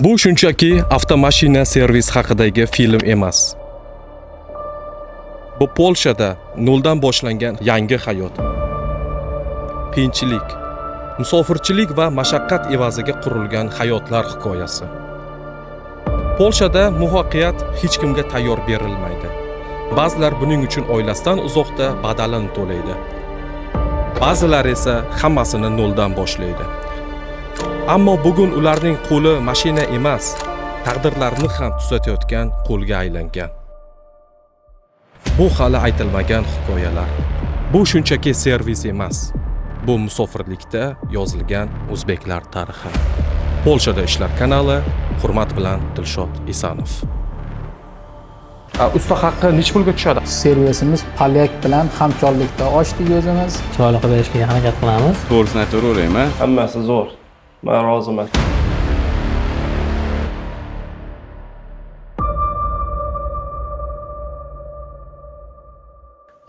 Bu shunchaki avtomashina servis haqidagi film emas. Bu Polshada noldan boshlangan yangi hayot. Qiyinchilik, musofirchilik va mashaqqat evaziga qurilgan hayotlar hikoyasi. Polshada muvaffaqiyat hech kimga tayyor berilmaydi. Ba'zilar buning uchun oilasidan uzoqda badalini to'laydi. Ba'zilar esa hammasini noldan boshlaydi. Ammo bugun ularning qo'li mashina emas, taqdirlarini ham tuzatayotgan qo'lga aylangan. Bu hali aytilmagan hikoyalar. Bu shunchaki servis emas. Bu musofirlikda yozilgan o'zbeklar tarixi. Polshada ishlar kanali, hurmat bilan Dilshod Isanov. Usta haqqi necha pulga tushadi? Servisimiz polyak bilan hamkorlikda ochdik o'zimiz. Chiroyli berishga harakat qilamiz. To'g'risini aytaveraymi? Hammasi zo'r. Men roziman.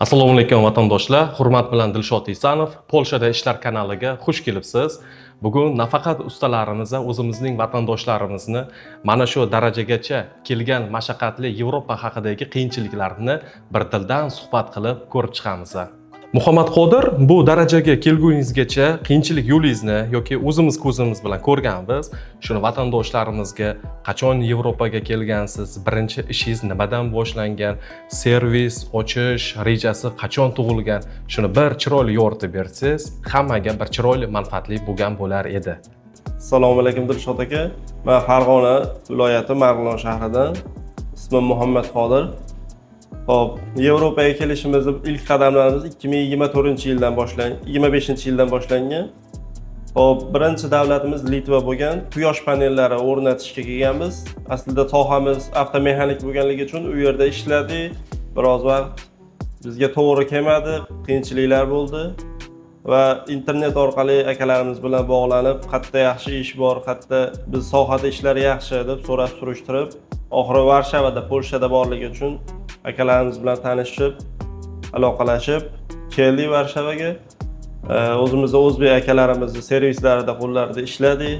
Assalomu alaykum vatandoshlar, hurmat bilan Dilshod Isanov, Polshada ishlar kanaliga xush kelibsiz. Bugun nafaqat ustalarimiz va o'zimizning vatandoshlarimizni mana shu darajagacha kelgan mashaqqatli Yevropa haqidagi qiyinchiliklarni bir tildan suhbat qilib ko'rib chiqamiz. Muhammad Qodir, bu darajaga kelguningizgacha qiyinchilik yo'lingizni yoki o'zimiz ko'zimiz bilan ko'rganmiz. Shuni vatandoshlarimizga qachon Yevropaga kelgansiz, birinchi ishingiz nimadan boshlangan, servis ochish rejasi qachon tug'ilgan, shuni bir chiroyli yoritib bersangiz, hammaga bir chiroyli manfaatli bo'lgan bo'lar edi. Assalomu alaykum Dilshod aka. Men Farg'ona viloyati Marg'ilon shahridan. Ismim Muhammad Qodir. Hop, Yevropaga kelishimiz ilk qadamlarimiz 2024-yildan boshlangan, 25-yildan boshlangan. Hop, birinchi davlatimiz Litva bo'lgan. Quyosh panellari o'rnatishga kelganmiz. Aslida sohamiz avtomexanik bo'lganligi uchun u yerda ishladik. Biroz vaqt bizga to'g'ri kelmadi, qiyinchiliklar bo'ldi va internet orqali akalarimiz bilan bog'lanib, qayerda yaxshi ish bor, qayerda biz sohada ishlar yaxshi deb so'rab surishtirib, oxiri Varshavada, Polshada borligi uchun akalarimiz bilan tanishib, aloqalashib keldik Varshavaga. O'zimizda o'zbek akalarimizni servislarida qo'llarida ishladik.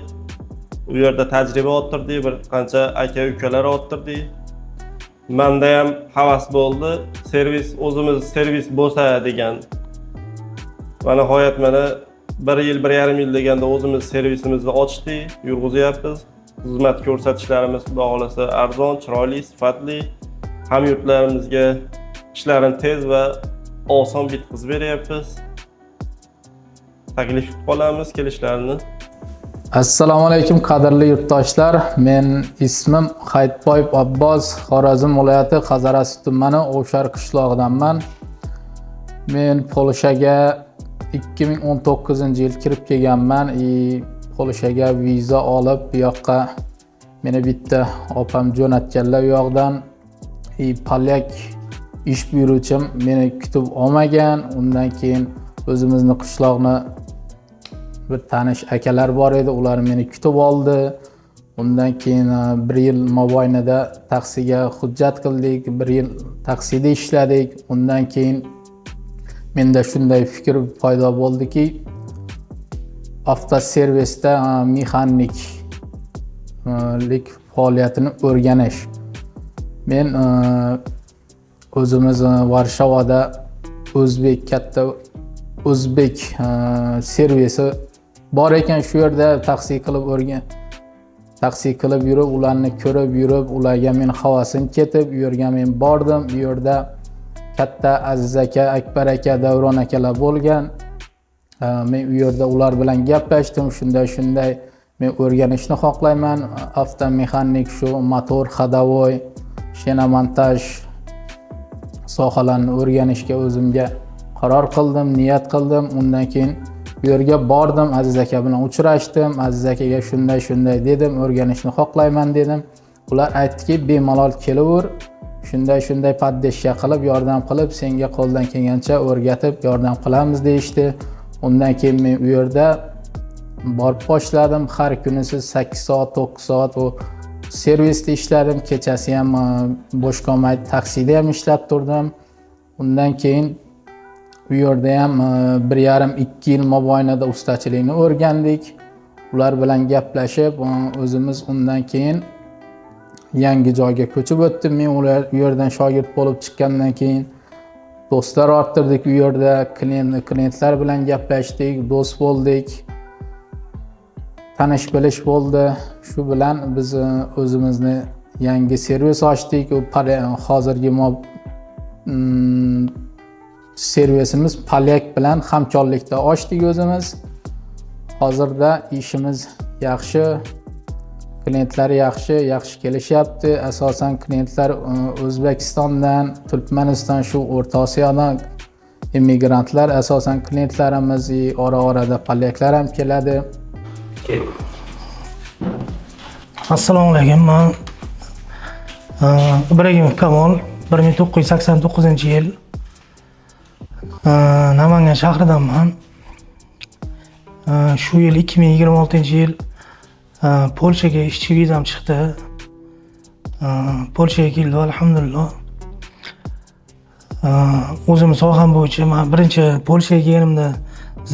U yerda tajriba orttirdik, bir qancha aka-ukalar orttirdik. Menda ham havas bo'ldi, o'zimiz servis bo'lsa degan. Va nihoyat mana 1 yil, 1,5 yil deganda o'zimiz servisimizni ochdik, yurg'izyapmiz. Xizmat ko'rsatishlarimiz xudo xolasa arzon, chiroyli, sifatli. Hamyurtlarimizga ishlarini tez va oson bitkazib beryapmiz. Taklif qilib qolamiz kelishlarini. Assalomu alaykum qadrli yurtdoshlar. Men ismim Hayitboyev Abbos, Xorazm viloyati Qazarasi tumani O'shar qishlog'idanman. Men Polshaga 2019-yil kirib kelganman. Polshaga viza olib, bu yoqqa meni bitta opam jo'natganlar u yoqdan. Polyak ish buyuruvchim meni kutib olmagan. Undan keyin o'zimizni qishloqni bir tanish akalar bor edi, ular meni kutib oldi. Undan keyin 1 yil mobaynida taksiga hujjat qildik, 1 yil taksida ishladik. Undan keyin menda shunday fikr paydo bo'ldiki, avtoservisda mexaniklik faoliyatini o'rganish. Men o'zimiz Varshavada katta o'zbek servisi bor ekan, shu yerda taksi qilib yurib, ularni ko'rib yurib, ularga men havasim ketib, u yerga men bordim. Bu yerda katta Aziz aka, Akbar aka, Davron akalar bo'lgan. Men u yerda ular bilan gaplashdim. Shunday men o'rganishni xohlayman. Avtomexanik, shu motor, xadavoy, shinamontaj sohalarini o'rganishga o'zimga qaror qildim, niyat qildim. Undan keyin bu yerga bordim, Aziz aka bilan uchrashdim. Aziz akaga shunday dedim, o'rganishni xohlayman dedim. Ular aytdiki, bemalol kelaver, shunday poddeshya qilib, yordam qilib, senga qo'ldan kelgancha o'rgatib yordam qilamiz deyishdi. Undan keyin men u yerda borib boshladim. Har kuni 8 soat, 9 soat o servisda ishladim. Kechasi ham bo'sh qolmay taksida ham ishlab turdim. Undan keyin u yerda ham 1,5-2 yil mobaynida ustachilikni o'rgandik. ular bilan gaplashib, o'zimiz undan keyin yangi joyga ko'chib o'tdim. Men ular u yerdan shogird bo'lib chiqqandan keyin do'stlar orttirdik u yerda, klientlar bilan gaplashdik, do'st bo'ldik. Tanish bilish bo'ldi. Shu bilan biz o'zimizni yangi servis ochdik. Hozirgi servisimiz Polyak bilan hamkorlikda ochdik o'zimiz. Hozirda ishimiz yaxshi, klientlar yaxshi kelishyapti. Asosan klientlar O'zbekistondan, Turkmaniston, shu O'rta Osiyodan immigrantlar asosan klientlarimiz, ora-orada polyaklar ham keladi. Assalomu alaykum. Men Ibragimov Kamol, 1989-yil Namangan shahridanman. Shu yil 2026-yil Polshaga ishchi vizam chiqdi. Polshaga keldim, alhamdulillah. O'zim soham bo'yicha men birinchi Polshaga kelganimda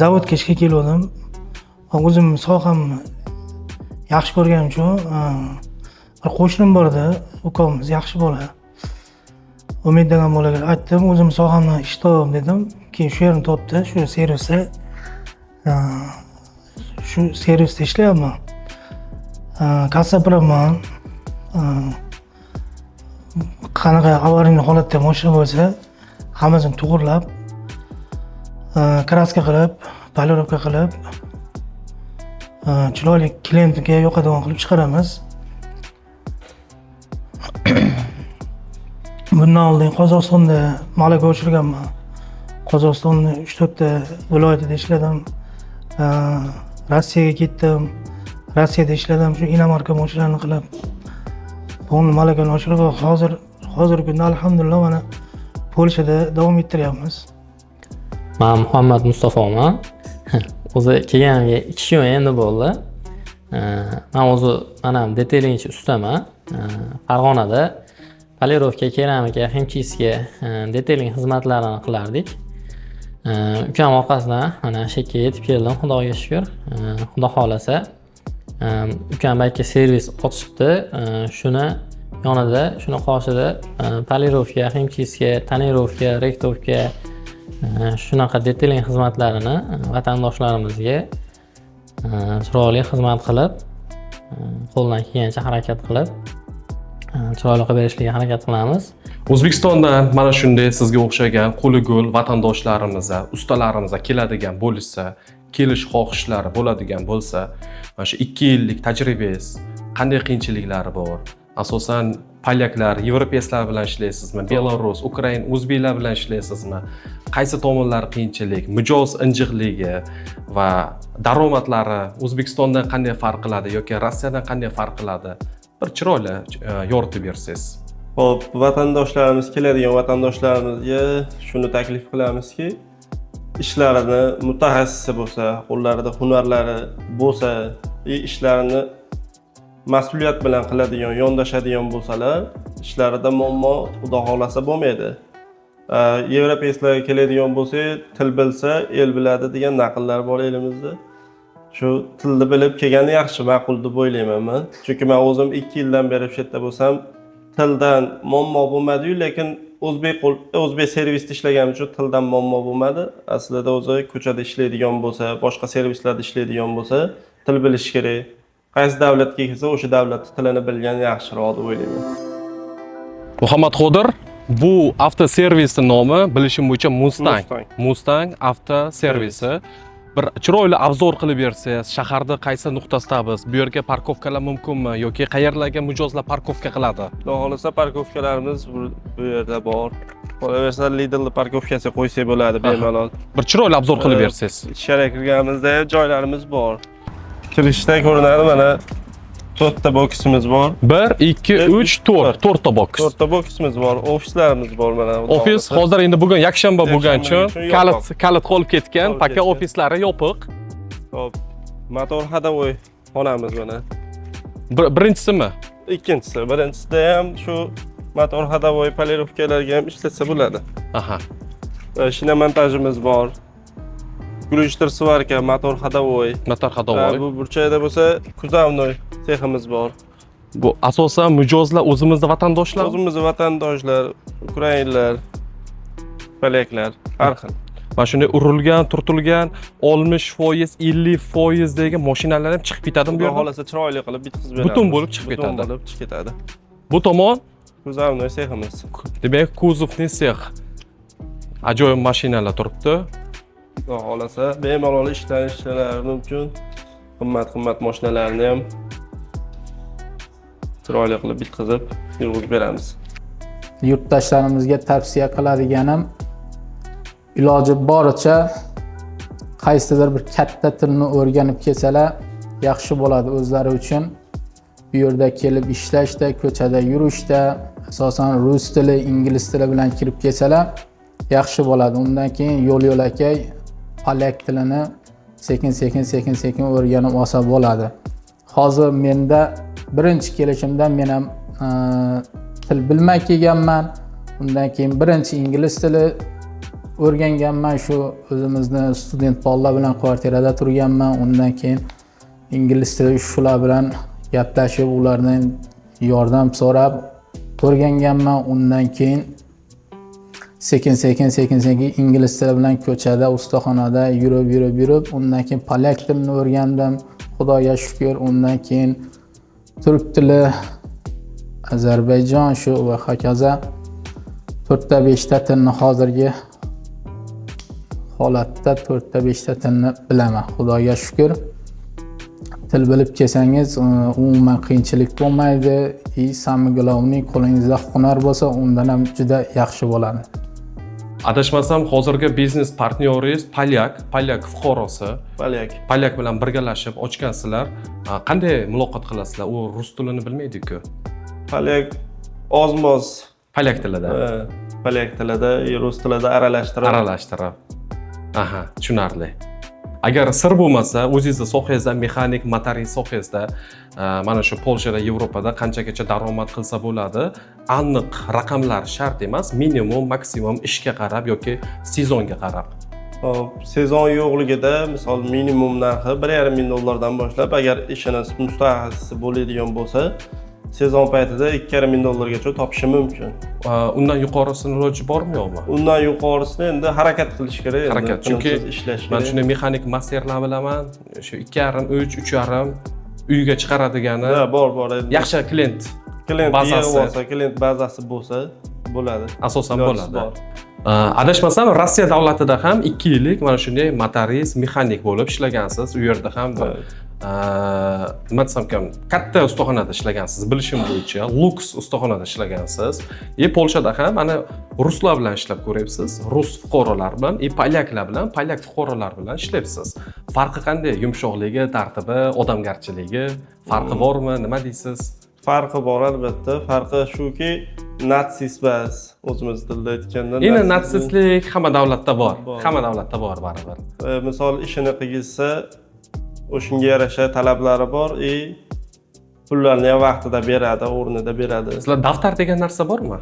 zavodga ishga kelgandim. O'zim sohamni yaxshi ko'rganim uchun bir qo'shnim bor edi, ukamiz yaxshi bola. Umid degan bolaga aytdim, o'zim sohamni ish topaman dedim. Keyin shu yerni topdi, shu servisda. Shu servisda ishlayapman. Kassa biraman. Qanaqa avaringli holatda mashina bo'lsa, hammasini to'g'irlab, kraska qilib, polirovka qilib, chiroyli klientga yoqadigan qilib chiqaramiz. Bundan oldin Qozog'istonda malaka oshirganman. Qozog'istonning 3-4 ta viloyatida ishladim. Rossiyaga ketdim. Rossiyada ishladim, shu inomarka mashinalarni qilib. Buni malakani oshirib, hozirgi kunda alhamdulillah mana Polshada davom ettiryapmiz. Men Muhammad Mustafoman. O'zi kelganimga 2 yil endi bo'ldi. Men o'zi mana detailinchi ustaman. Farg'onada polirovka, keramika, himchistga detailing xizmatlarini qilardik. Ukam orqasidan mana shu yerga yetib keldim, Xudoga shukr. Xudo xolasa ukam balki servis ochibdi. Shuni yonida, shuni qoshida polirovka, himchistga, tonirovka, rektovka shunaqa detailing xizmatlarini vatandoshlarimizga chiroyli xizmat qilib, qo'ldan kelgancha harakat qilib chiroyli qilib berishga harakat qilamiz. O'zbekistondan mana shunday sizga o'xshagan qo'li go'l vatandoshlarimiz, ustalarimiz keladigan bo'lsa, kelish xohishlari bo'ladigan bo'lsa, mana shu 2 yillik tajribangiz qanday qiyinchiliklari bor? Asosan polyaklar, yevropeysklar bilan ishlaysizmi? Belarus, Ukrain, o'zbeklar bilan ishlaysizmi? Qaysi tomonlari qiyinchilik, mijoz injiqligi va daromadlari O'zbekistondan qanday farq qiladi yoki Rossiyadan qanday farq qiladi? Bir chiroyli yoritib bersangiz. Xo'p, vatandoshlarimiz keladigan vatandoshlarimizga shuni taklif qilamizki, ishlarini mutaxassisi bo'lsa, qo'llarida hunarlari bo'lsa, ishlarini mas'uliyat bilan qiladigan, yondashadigan bo'lsalar, ishlarida muammo xudo xolasa bo'lmaydi. Yevropeysklarga keladigan bo'lsa, til bilsa, el biladi degan naqllar bor elimizda. Shu tilni bilib kelgani yaxshi, ma'qul deb o'ylayman men. Chunki men o'zim 2 yildan beri shu yerda bo'lsam, tildan muammo bo'lmadi-yu, lekin o'zbek servisda ishlaganim uchun tildan muammo bo'lmadi. Aslida o'zi ko'chada ishlaydigan bo'lsa, boshqa servislarda ishlaydigan bo'lsa, til bilish kerak. Qaysi davlatga kelsa, o'sha davlat tilini bilgan yaxshiroq deb o'ylayman. Muhammad Qodir, bu avtoservisning nomi bilishim bo'yicha Mustang avtoservisi. Bir chiroyli obzor qilib bersangiz, shaharda qaysi nuqtasidamiz, bu yerga parkovkalar mumkinmi yoki qayerlarga mijozlar parkovka qiladi? Xudo xolasa parkovkalarimiz bu yerda bor. Qolaversa Lidl parkovkasi qo'ysak bo'ladi bemalol. Bir chiroyli obzor qilib bersangiz. Ichkariga kirganimizda joylarimiz bor. Kirishda ko'rinadi, mana 4 ta boksimiz bor. 1 2 3 4 ta boks. 4 ta boksimiz bor, ofislarimiz bor mana. Ofis hozir endi bugun yakshanba bo'lgani uchun kalit qolib ketgan, paka ofislari yopiq. Xo'p, motor hadovoy xonamiz mana. Birinchisimi? Ikkinchisi, birinchisida ham shu motor hadovoy polirovkalarga ham ishlatsa bo'ladi. Aha. Shina montajimiz bor. Gulishtir svarka, motor ходовой. Motor ходовой. Bu burchakda bo'lsa kuzovnoy seximiz bor. Bu asosan mijozlar o'zimizning vatandoshlar. O'zimizning vatandoshlar, ukrainlar, polyaklar, har xil. Mana shunday urilgan, turtilgan 60%, 50% degan mashinalar ham chiqib ketadimi bu Xudo yerda? xolasa chiroyli qilib bitkizib beramiz. Butun bo'lib chiqib Butun ketadi. bo'lib chiqib ketadi. Bu tomon, Kuzovnoy seximiz. demak, kuzovni sex. Ajoyib mashinalar turibdi. Xudo xolasa bemalol ishlanishlari mumkin. Qimmat mashinalarni ham chiroyli qilib bitkizib yurg'izib beramiz. Yurtdoshlarimizga tavsiya qiladiganim, iloji boricha qaysidir bir katta tilni o'rganib kelsalar yaxshi bo'ladi o'zlari uchun. Bu yerda kelib ishlashda, ko'chada yurishda, asosan rus tili, ingliz tili bilan kirib kelsalar yaxshi bo'ladi. Undan keyin yo'l-yo'lakay polyak tilini sekin o'rganib olsa bo'ladi. Hozir menda birinchi kelishimda men ham til bilmay kelganman. Undan keyin birinchi ingliz tili o'rganganman. Shu o'zimizni student bolalar bilan kvartirada turganman. Undan keyin ingliz tili shular bilan gaplashib, ulardan yordam so'rab o'rganganman. Undan keyin sekin ingliz tili bilan ko'chada, ustaxonada yurib, undan keyin polyak tilini o'rgandim. Xudoga shukr. Undan keyin turk tili, Ozarbayjon shu va hokazo 4-5 ta tilni hozirgi holatda 4-5 ta tilni bilaman. Xudoga shukr. Til bilib kelsangiz, umuman qiyinchilik bo'lmaydi. Sammi головning qo'lingizda hunar bo'lsa, undan ham juda yaxshi bo'ladi. Adashmasam, hozirgi biznes partnyoringiz polyak fuqarosi. Polyak bilan birgalashib ochgansizlar. Qanday muloqot qilasizlar? U rus tilini bilmaydi-ku. Polyak ozmoz Polyak tilida. Polyak tilida, rus tilida aralashtirib. Aha, tushunarli. Agar sir bo'lmasa, o'zingizning sohangizda, mexanik, motorist sohangizda, mana shu Polshada, Yevropada qanchagacha daromad qilsa bo'ladi, aniq raqamlar shart emas, minimum, maksimum ishga qarab yoki sezonga qarab. Hop, sezon yo'qligida, misol minimum narxi $1,500 boshlab, agar ishiniz mustahisi bo'ladigan bo'lsa, sezon paytida $2,500 gacha topishi mumkin. Undan yuqorisini iloji bormi yo'qmi? Undan yuqorisini endi harakat qilish kerak. Harakat, chunki ishlash kerak. men shunday mexanik masterlar bilaman, shu 2,5, 3,5 uyga chiqaradigani. Bor. Yaxshi klient bazasi bo'lsa, klient bazasi bo'lsa bo'ladi. Asosan bo'ladi. Adashmasam, Rossiya davlatida ham 2 yillik mana shunday motorist, mexanik bo'lib ishlagansiz. U yerda ham nima desam ekan, katta ustaxonada ishlagansiz, bilishim bo'yicha, Lux ustaxonada ishlagansiz. Polshada ham ana ruslar bilan ishlab ko'ryapsiz, rus fuqarolar bilan, polyaklar bilan, polyak fuqarolar bilan ishlayapsiz. Farqi qanday? Yumshoqligi, tartibi, odamgarchiligi farqi bormi? Nima deysiz? Farqi bor albatta. Farqi shuki, natsist bas, o'zimiz tilda aytganda. Endi natsistlik hamma davlatda bor. Hamma davlatda bor baribir. Misol ishini qilsa, o'shunga yarasha talablari bor, pullarni ham vaqtida beradi, o'rnida beradi. Sizlar daftar degan narsa bormi?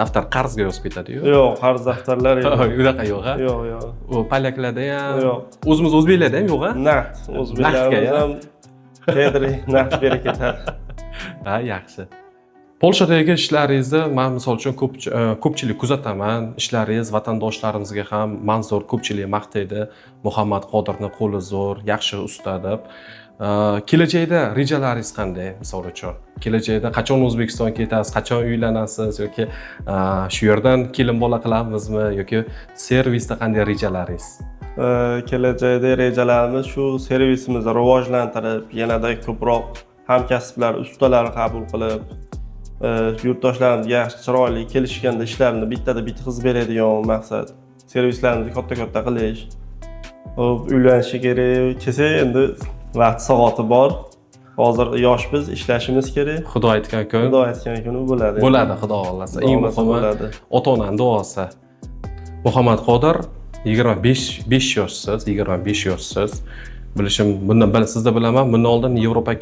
Daftar qarzga yozib ketadi-yu. Yo'q, qarz daftarlari yo'q. Unaqa yo'q-a? Yo'q. U polyaklarda ham, yo'q. o'zimiz o'zbeklarda ham yo'q-a? Naqd, o'zbeklarimiz ham tedri naqd berib ketadi. Ha, yaxshi. Polshadagi ishlaringizni men misol uchun ko'pchilik kuzataman. Ishlaringiz vatandoshlarimizga ham manzur ko'pchilik maqtaydi. Muhammad Qodirni qo'li zo'r, yaxshi usta deb. Kelajakda rejalaringiz qanday? Misol uchun, kelajakda qachon O'zbekistonga ketasiz, qachon uylanasiz yoki shu yerdan kelin bola qilamizmi yoki servisda qanday rejalaringiz? Kelajakda rejalarimiz shu servisimizni rivojlantirib, yanada ko'proq hamkasblar, ustalar qabul qilib, yurtdoshlarimiz yaxshi chiroyli kelishganda ishlarini bittada bitkazib beradigan maqsad. Servislarimizni katta qilish. Hop, uylanish kerak. Kelsa endi vaqt soati bor. Hozir yoshmiz, ishlashimiz kerak. Xudo aytgan kuni bo'ladi. Bo'ladi, Xudo xolasa. Eng muhimi ota-onaning duosi. Muhammad Qodir 25 yoshsiz. Bilishim, bundan sizda bilaman, bundan oldin Yevropa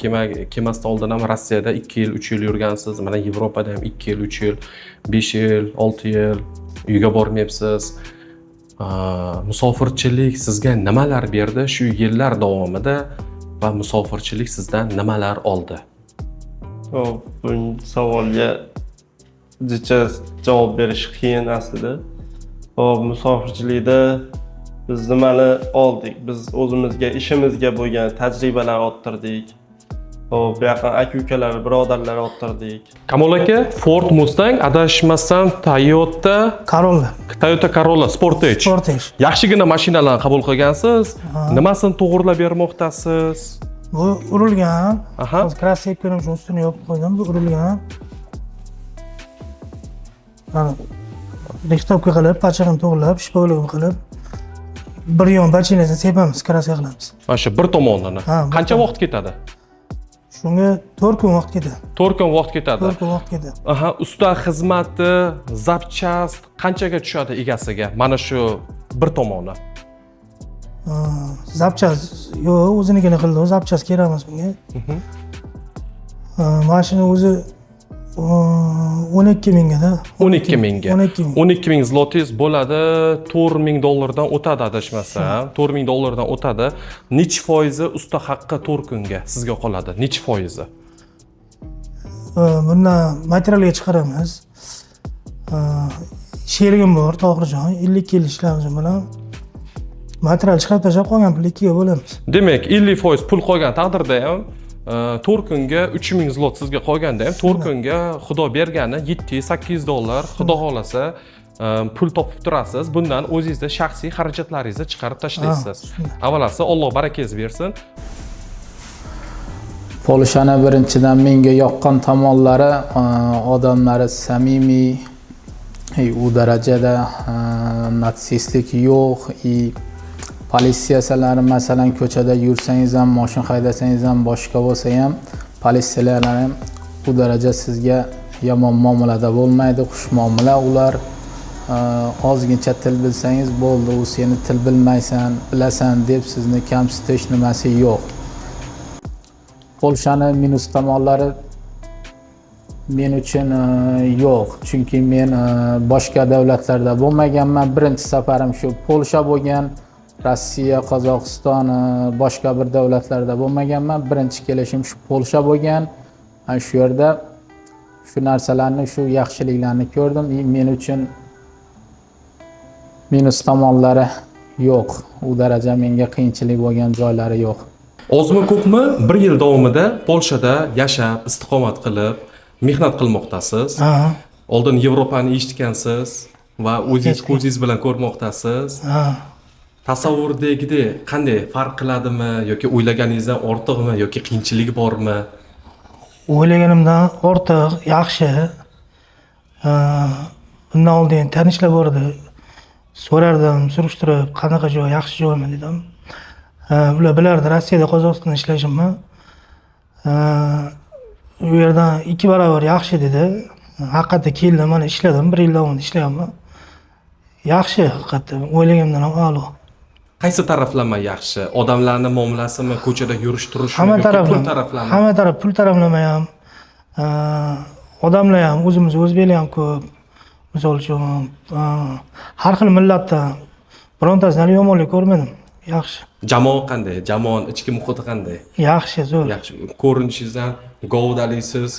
kemasdan oldin ham Rossiyada 2 yil, 3 yil yurgansiz. Mana Yevropada ham 2 yil, 3 yil, 5 yil, 6 yil uyga bormayapsiz. Musofirchilik sizga nimalar berdi shu yillar davomida va musofirchilik sizdan nimalar oldi? Hop, bu savolga jicha javob berish qiyin aslida. Hop, musofirchilikda biz nimani oldik? Biz o'zimizga, ishimizga bo'lgan tajribalar orttirdik. Hop, bu yaqin aka-ukalar, birodarlar orttirdik. Kamol aka, Ford Mustang, adashmasam Toyota Corolla Sportage. Sportage. Yaxshigina mashinalarni qabul qilgansiz. Nimasini to'g'rilab bermoqdasiz? Bu urilgan. Aha. Hozir krassovkaning uchun ustini yopib qo'ydim. Bu urilgan. Mana rixtovka qilib, pachag'ini to'g'rilab, shpogligini qilib, bir yon bachinasini sepamiz, kraska qilamiz. Mana shu bir tomonini. Ha, bir Qancha tomon. vaqt ketadi? Shunga 4 kun vaqt ketadi. 4 kun vaqt ketadi. 4 kun vaqt ketadi. Aha, usta xizmati, zapchast qanchaga tushadi egasiga? Mana shu bir tomoni. Zapchast yo'q, o'zinikini qildi. Zapchast kerak emas bunga. Mashina o'zi 12 mingada. 12 mingga. 12 ming. 12 ming zlotis bo'ladi, 4 ming dollardan o'tadi adashmasam. 4 ming dollardan o'tadi. Necha foizi usta haqqi 4 kunga sizga qoladi? Necha foizi? Bundan materialga chiqaramiz. Sherigim bor, Tohirjon, 50 yil ishlaymiz bilan. Material chiqarib tashlab qolgan pul 2 ga bo'lamiz. Demak, 50% pul qolgan taqdirda ham 4 kunga 3000 zlot sizga qolganda ham 4 kunga xudo bergani 700-800 dollar xudo xolasa pul topib turasiz. Bundan o'zingizda shaxsiy xarajatlaringizni chiqarib tashlaysiz. Avvalasi Alloh barakangiz bersin. Polshani birinchidan menga yoqqan tomonlari odamlari samimiy, u darajada natsistlik yo'q, politsiyachilar masalan ko'chada yursangiz ham, mashina haydasangiz ham, boshqa bo'lsa ham politsiyalar ham u daraja sizga yomon muomalada bo'lmaydi, xush muomala. Ular ozgincha til bilsangiz bo'ldi, u seni til bilmaysan, bilasan deb sizni kamsitish nimasi yo'q. Polshani minus tomonlari men uchun yo'q, chunki men boshqa davlatlarda bo'lmaganman. Birinchi safarim shu Polsha bo'lgan. Rossiya, Qozog'iston, boshqa bir davlatlarda bo'lmaganman. Birinchi kelishim shu Polsha bo'lgan. Mana shu yerda shu narsalarni, shu yaxshiliklarni ko'rdim. Men uchun minus tomonlari yo'q. U daraja menga qiyinchilik bo'lgan joylari yo'q. Ozmi ko'pmi 1 yil davomida Polshada yashab, istiqomat qilib, mehnat qilmoqdasiz. Oldin Yevropani eshitgansiz va o'zingiz ko'zingiz bilan ko'rmoqdasiz. Tasavvurdagidek qanday farq qiladimi yoki o'ylaganingizdan ortiqmi yoki qiyinchilik bormi? O'ylaganimdan ortiq, yaxshi. Bundan oldin tanishlar bor edi. So'rardim, surishtirib, qanaqa joy, yaxshi joymi dedim. Ular bilardi, Rossiyada, Qozog'istonda ishlashimni. U yerdan 2 barobar yaxshi dedi. Haqiqatda keldim, mana ishladim, 1 yil davomida ishlayapman. Yaxshi, haqiqatda o'ylaganimdan ham a'lo. Qaysi taraflama yaxshi? Odamlarning muomalasimi, ko'chada yurish-turishmi Hamma yoki pul taraflama. taraflama? Hamma taraf, pul taraflama ham, odamlar ham, o'zimiz o'zbeklar ham ko'p. Misol uchun, har xil millatdan birontasidan yomonlik ko'rmadim. Yaxshi. Jamoa qanday? Jamoaning ichki muhiti qanday? Yaxshi, zo'r. Yaxshi. Ko'rinishingizdan govdalisiz,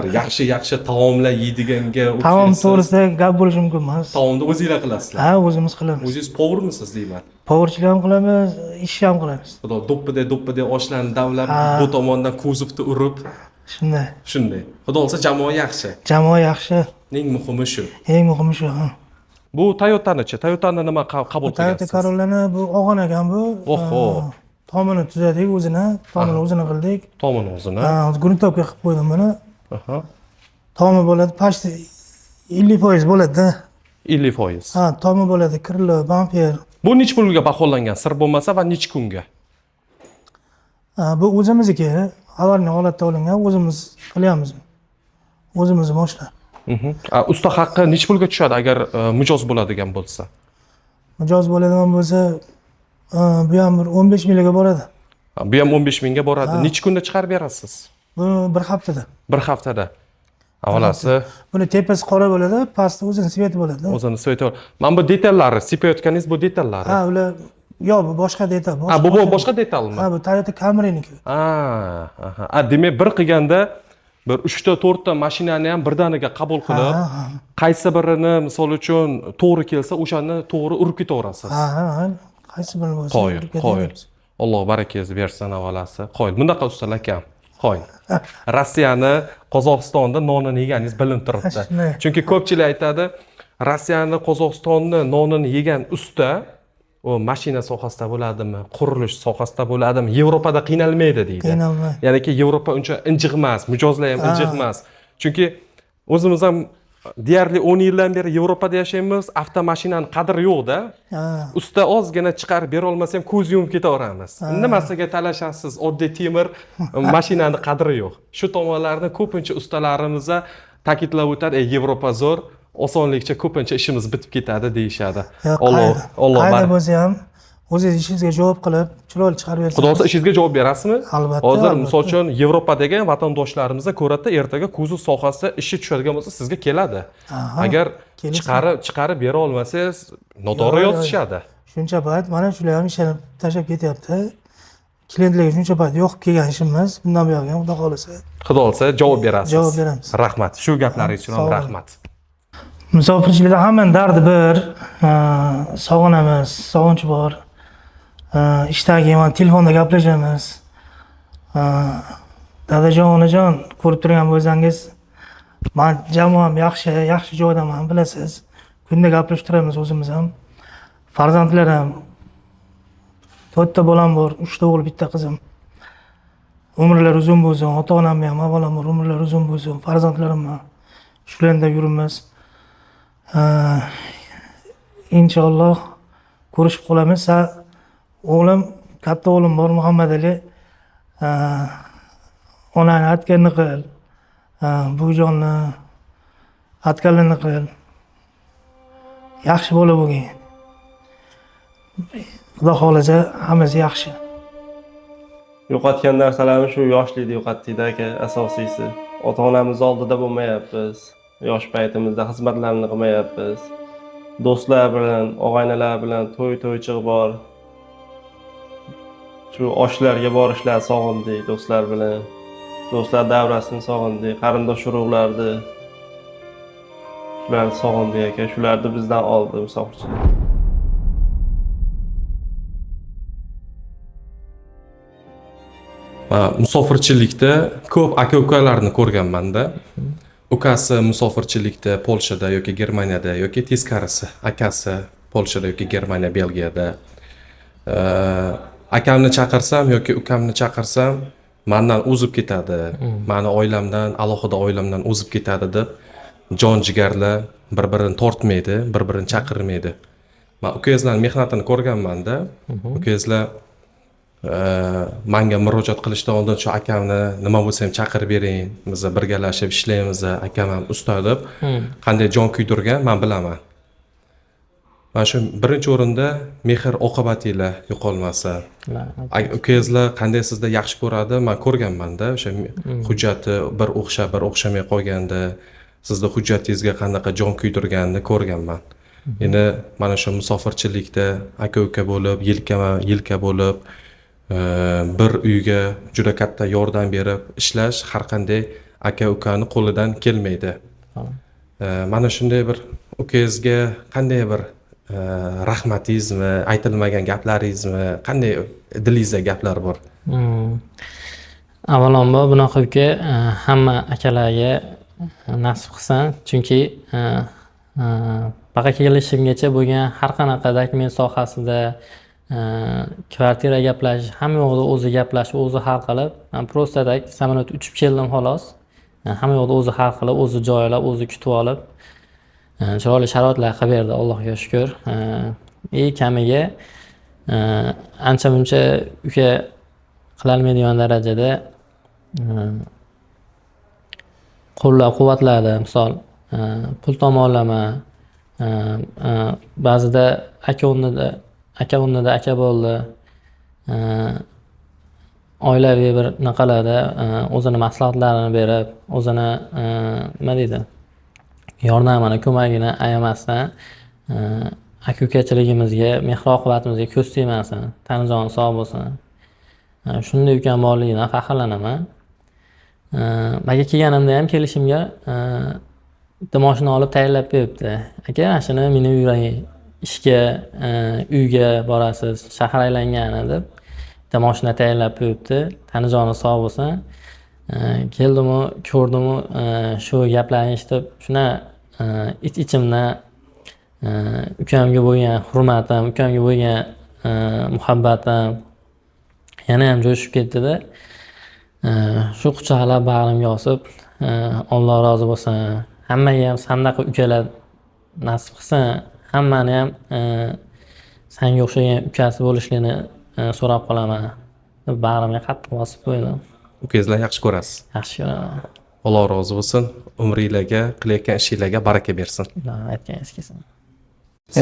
bir yaxshi taomlar yeydiganga Taom to'g'risida gap bo'lishi mumkin emas. Taomni o'zingizlar qilasizlar. Ha, o'zimiz qilamiz. O'zingiz povurmisiz deyman? Powerchilik ham qilamiz, ish ham qilamiz. Xudo do'ppida oshlarni davlab, bu tomondan kuzovni urib, Shunday. shunday. Xudo olsa jamoa yaxshi. Jamoa yaxshi. Eng muhimi shu. Eng muhimi shu. Bu Toyota'nichi? Toyota'ni nima qabul Toyota qilgansiz? Corolla'ni bu og'on ekan bu. Oho. Tomini tuzadik o'zini, tomini o'zini qildik. Tomini o'zini. Gruntovka qilib qo'ydim buni. Aha. Tomi bo'ladi, pashti 50% bo'ladi. 50%. Ha, tomi bo'ladi, krilo, bamper. Bu nech pulga baholangan? Sir bo'lmasa va nech kunga? Bu o'zimizniki, avvalgi holatda olingan, o'zimiz qilyapmiz. O'zimizni mashina. Usta haqqi nech pulga tushadi agar mijoz bo'ladigan bo'lsa? Mijoz bo'ladigan bo'lsa, bu ham bir 15 mingga boradi. Bu ham 15 mingga boradi. Necha kunda chiqarib berasiz? Bu bir haftada. Bir haftada. Avalasi Buni tepasi qora bo'ladi, pasti o'zini sveti bo'ladi. o'zini so'ytib. Mana bu detallari, sepayotganingiz bu detallari. Ha, ular yo'q, bu boshqa detal. Ha, bu boshqa detalmi? Ha, bu Toyota Camry'niki. Ha, demak bir qilganda bir 3 ta 4 ta mashinani ham birdaniga qabul qilib, qaysi birini misol uchun to'g'ri kelsa, o'shani to'g'ri urib ketaverasiz. Ha, qaysi biri bo'lsa. Qoyil. Alloh barakangizni bersin avalasi. Qoyil. Bunaqa ustalar kam. Qoyil. Rossiyani, Qozog'istonda nonini yeganingiz bilinib turibdi. Chunki ko'pchilik aytadi, Rossiyani, Qozog'istonni nonini yegan usta o mashina sohasida bo'ladimi, qurilish sohasida bo'ladimi, Yevropada qiynalmaydi deydi. Qiynalmaydi. Ya'niki Yevropa uncha injiq emas, mijozlar ham injiq emas. Chunki o'zimiz ham deyarli 10 yildan beri Yevropada yashaymiz, avtomashinani qadri yo'q-da. Usta ozgina chiqarib bera olmasa ham ko'z yumib ketaveramiz. Nimasiga talashasiz? Oddiy temir mashinani qadri yo'q. Shu tomonlarni ko'pincha ustalarimiz ta'kidlab o'tadi, Yevropa zo'r, osonlikcha ko'pincha ishimiz bitib ketadi deyishadi. Alloh qayda bo'lsa ham o'zingiz ishingizga javob qilib, chiroyli chiqarib bersangiz. Xudo xolasa ishingizga javob berasizmi? Albatta. Hozir misol uchun Yevropadagi vatandoshlarimizga ko'radi, ertaga kuzov sohasida ishi tushadigan bo'lsa, sizga keladi. Agar chiqarib bera olmasangiz, noto'g'ri yozishadi. Shuncha payt mana shular ham ishini tashlab ketyapti. Klientlarga shuncha payt yo'qib kelgan ishimiz, bundan buyoq ham xudo xolasa. Xudo xolasa javob berasiz. Javob beramiz. Rahmat. Shu gaplaringiz uchun ham rahmat. Musofirchilikda hammaning dardi bir, sog'inamiz, sog'inch bor. Ishdagi mana telefonda gaplashamiz. Dadajon, onajon, ko'rib turgan bo'lsangiz, men jamoam yaxshi joydaman, bilasiz. Kunda gaplashib turamiz o'zimiz ham. Farzandlarim 4 ta bolam bor, 3 ta o'g'il, 1 ta qizim. Umrlar uzun bo'lsin, ota-onam ham avvalambor umrlar uzun bo'lsin, farzandlarim ham shularda yurimiz. Inshaalloh ko'rishib qolamiz. O'g'lim, katta o'g'lim bor, Muhammad Ali. Onani aytganini qil. Buvijonni aytganini qil. Yaxshi bola bo'lgin. Xudo xolasa hammasi yaxshi. Yo'qotgan narsalarni shu yoshlikda yo'qotdik aka, asosiysi. Ota-onamiz oldida bo'lmayapmiz. Yosh paytimizda xizmatlarni qilmayapmiz. Do'stlar bilan, og'aynilar bilan to'y-to'ychiq bor. Shu oshlarga borishlarni sog'indik do'stlar bilan. Do'stlar davrasini sog'indik, qarindosh urug'larni. Shularni sog'indik aka, shularni bizdan oldi musofirchilik. Musofirchilikda ko'p aka-ukalarni ko'rganman-da. Ukasi musofirchilikda Polshada yoki Germaniyada yoki teskarisi, akasi Polshada yoki Germaniya, Belgiyada. Akamni chaqirsam yoki ukamni chaqirsam, mendan o'zib ketadi. Meni oilamdan, alohida oilamdan o'zib ketadi deb jon jigarlar bir-birini tortmaydi, bir-birini chaqirmaydi. Men ukangizlarning mehnatini ko'rganman-da. Ukangizlar menga murojaat qilishdan oldin shu akamni nima bo'lsa ham chaqirib bering, biz birgalashib ishlaymiz, akam ham usta deb qanday jon kuydirgan men bilaman. Mana shu birinchi o'rinda mehr oqibatinglar yo'qolmasa. Ukangizlar qanday sizda yaxshi ko'radi, men ko'rganman-da, o'sha hujjati bir o'xshamay qolganda, sizda hujjatingizga qanaqa jon kuydirganini ko'rganman. Endi mana shu musofirchilikda aka-uka bo'lib, yelka bo'lib, bir uyga juda katta yordam berib ishlash har qanday aka-ukani qo'lidan kelmaydi. Mana shunday bir ukangizga qanday bir rahmatingizmi, aytilmagan gaplaringizmi, qanday dilingizda gaplar bor? Avvalambor bunaqa uka hamma akalarga nasib qilsin, chunki baqa kelishimgacha bo'lgan har qanaqa dokument sohasida kvartira gaplash, hamma yoqda o'zi gaplashib, o'zi hal qilib, men просто так samolyot uchib keldim xolos. Hamma yoqda o'zi hal qilib, o'zi joylab, o'zi kutib olib, chiroyli sharoitlar qilib berdi, Allohga shukr. Kamiga ancha-muncha uka qilolmaydigan darajada qo'llab-quvvatladi. Misol, pul tomonlama, ba'zida aka o'rnida aka bo'ldi. oilaviy bir naqalarda o'zini maslahatlarini berib, o'zini nima deydi, yordamini, ko'magini ayamasdan aka-ukachiligimizga, mehr-oqibatimizga ko'z tegmasin, tanijoni sog' bo'lsin. Shunday ukam borligidan faxrlanaman. Aka kelganimda ham kelishimga bitta mashina olib tayyorlab beribdi. Aka, mashina minib yuring, ishga, uyga borasiz, shahar aylangani deb bitta mashina tayyorlab beribdi. Tanijoni sog' bo'lsin. Keldimu, ko'rdimu, shu gaplarni eshitib, shuna ich-ichimdan ukamga bo'lgan hurmatim, ukamga bo'lgan muhabbatim yana ham jo'shib ketdi-da. Shu quchoqlab bag'rimga osib, Alloh rozi bo'lsin. Hammaga ham sandaqa ukalar nasib qilsin. Hammani ham senga o'xshagan ukasi bo'lishligini so'rab qolaman. Bag'rimga qattiq bosib qo'ydim. Ukangizlar yaxshi ko'rasiz. Yaxshi ko'raman. Alloh rozi bo'lsin. Umringizga, qilayotgan ishingizga baraka bersin. Aytganingiz kelsin.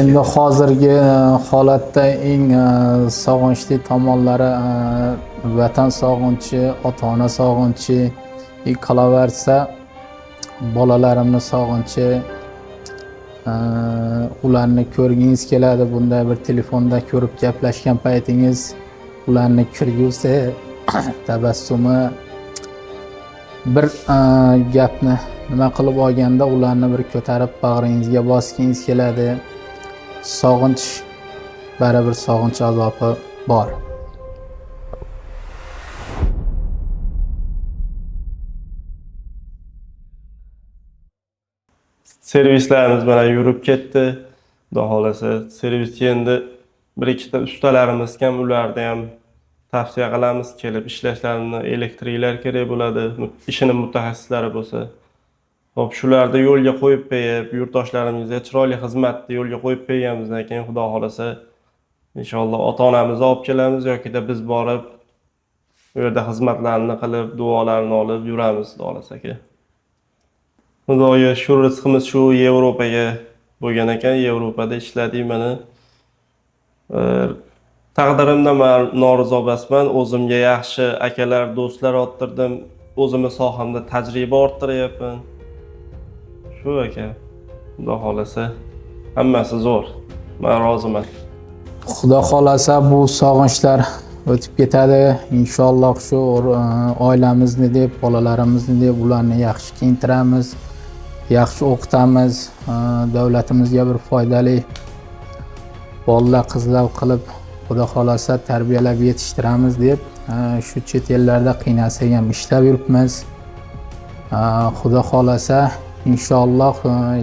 Endi hozirgi holatda eng sog'inchli tomonlari vatan sog'inchi, ota-ona sog'inchi, qolaversa bolalarimni sog'inchi, ularni ko'rgingiz keladi, bunday bir telefonda ko'rib gaplashgan paytingiz ularni kulgusi, tabassumi, bir gapni nima qilib olganda ularni bir ko'tarib bag'ringizga bosgingiz keladi. Sog'inch, baribir sog'inch azobi bor. Servislarimiz mana yurib ketdi. Xudo xolasa servisga endi bir ikkita ustalarimiz ham, ularni ham tavsiya qilamiz, kelib ishlashlarini, elektriklar kerak bo'ladi, ishining mutaxassislari bo'lsa. Hop, shularni yo'lga qo'yib qo'yib, yurtdoshlarimizga chiroyli xizmatni yo'lga qo'yib qo'yganimizdan keyin Xudo xolasa inshaalloh ota-onamizni olib kelamiz yoki-da biz borib u yerda xizmatlarni qilib, duolarni olib yuramiz, Xudo xolasa aka. Xudoga shu rizqimiz shu Yevropaga bo'lgan ekan, Yevropada ishladik mana. Taqdirimdan men norizo emasman, o'zimga yaxshi akalar, do'stlar orttirdim, o'zimning sohamda tajriba orttiryapman. Shu aka, Xudo xolasa hammasi zo'r. Men roziman. Xudo xolasa bu sog'inchlar o'tib ketadi. Inshaalloh shu oilamizni deb, bolalarimizni deb ularni yaxshi kiyintiramiz, yaxshi o'qitamiz, davlatimizga bir foydali bolalar, qizlar qilib Xudo xolasa tarbiyalab yetishtiramiz deb shu chet ellarda qiynalsak ham ishlab yuribmiz. Xudo xolasa inshaalloh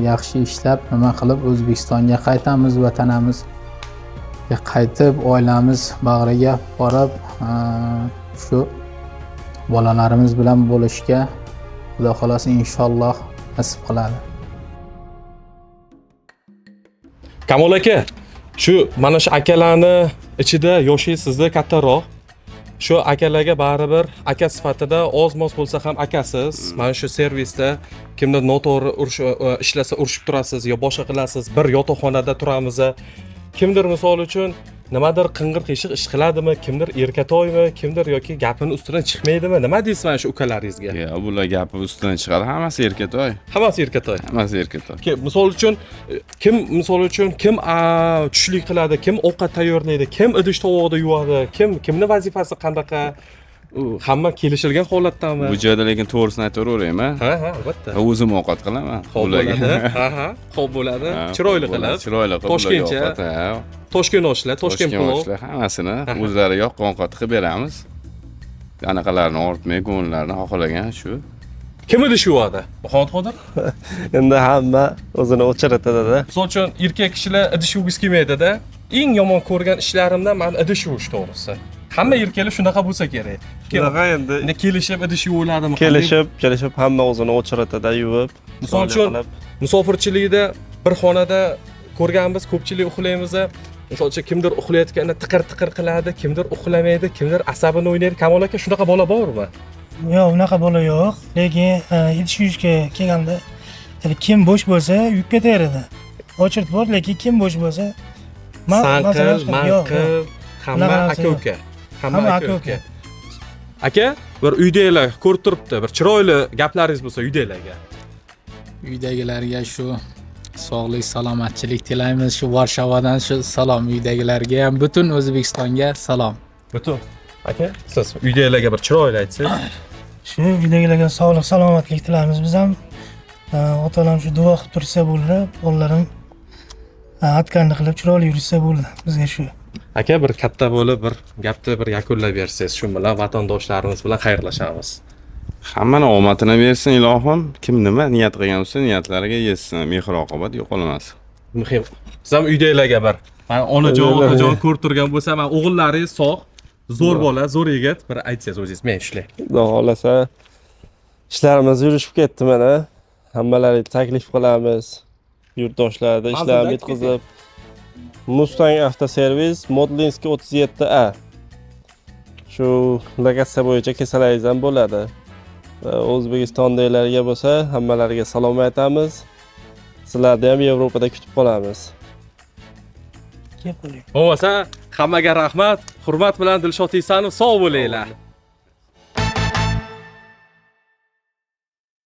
yaxshi ishlab nima qilib O'zbekistonga qaytamiz, vatanimizga qaytib oilamiz bag'riga borib shu bolalarimiz bilan bo'lishga Xudo xolasa inshaalloh nasib qiladi. Kamol aka, shu mana shu akalarni ichida yoshingiz sizda kattaroq. Shu akalarga baribir aka sifatida oz-moz bo'lsa ham akasiz. Mana shu servisda kimdir noto'g'ri ishlasa urishib turasiz yo boshqa qilasiz. Bir yotoqxonada turamiz. Kimdir misol uchun nimadir qing'ir qiyshiq ish qiladimi, kimdir erkatoymi, kimdir yoki gapini ustidan chiqmaydimi? Nima deysiz mana shu ukalaringizga? Yo'q, bular gapi ustidan chiqadi, hammasi erkatoy. Hammasi erkatoy. Hammasi erkatoy. Misol uchun kim tushlik qiladi, kim ovqat tayyorlaydi, kim idish tovoqda yuvadi, kimni vazifasi qanaqa? Hamma kelishilgan holatdami? Bu joyda lekin to'g'risini aytaverayman. Ha, albatta. O'zim ovqat qilaman. Xo'p bo'ladi. Ha, xo'p bo'ladi. Chiroyli qilib. Chiroyli qilib. Toshkentcha. Toshkent oshlar, Toshkent plov. Hammasini o'zlari yoqqan ovqat qilib beramiz. Anaqalarni ortmay, ko'ngillarni xohlagan shu. Kim idish yuvadi? Muhammad Qodir? Endi hamma o'zini o'chiratadi-da. Misol uchun erkak kishilar idish yuvgisi kelmaydi-da. Eng yomon ko'rgan ishlarimdan men idish yuvish to'g'risi. Hamma erkaklar shunaqa bo'lsa kerak. Bunaqa endi kelishib idish yuviladimi? kelishib hamma o'zini o'chiratadi, yuvib. Misol uchun musofirchilikda bir xonada ko'rganmiz, ko'pchilik uxlaymiz. Misol uchun kimdir uxlayotganda tiqir qiladi, kimdir uxlamaydi, kimdir asabini o'ynaydi. Kamol aka, shunaqa bola bormi? Yo'q, unaqa bola yo'q. Lekin idish yuvishga kelganda kim bo'sh bo'lsa yuvib ketaveradi. Ochirt bor, lekin kim bo'sh bo'lsa man qil, hamma aka-uka. Hamma aka-uka. Aka, bir uydagilar ko'rib turibdi. Bir chiroyli gaplaringiz bo'lsa uydagilarga. Uydagilarga shu sog'lik, salomatchilik tilaymiz. Shu Varshavadan shu salom uydagilarga ham, butun O'zbekistonga salom. Butun. Aka, siz uydagilarga bir chiroyli aytsangiz. Shu uydagilarga sog'lik, salomatlik tilaymiz. Biz ham ota-onam shu duo qilib tursa bo'ldi, bolalarim aytganini qilib chiroyli yursa bo'ldi. Bizga shu. Aka, bir katta bo'lib bir gapni bir yakunlab bersangiz, shu bilan vatandoshlarimiz bilan xayrlashamiz. Hammani omadini bersin ilohim. Kim nima niyat qilgan bo'lsa, niyatlariga yetsin. Mehr-oqibat yo'qolmasin. Muhim. Siz ham uydagilarga bir mana onajon, otajon ko'rib turgan bo'lsa, mana o'g'illaringiz sog', zo'r bola, zo'r yigit, bir aytsangiz o'zingiz, men ishlay. Xudo xolasa ishlarimiz yurishib ketdi mana. Hammalariga taklif qilamiz. Yurtdoshlarda ishlarni bitkazib. Mustang avtoservis Modlinskiy 37A. Shu lokatsiya bo'yicha kelsangiz ham bo'ladi. O'zbekistondagilarga bo'lsa, hammalariga salom aytamiz. Sizlarni ham Yevropada kutib qolamiz. Bo'lmasa, hammaga rahmat, hurmat bilan Dilshod Isanov sog' bo'linglar.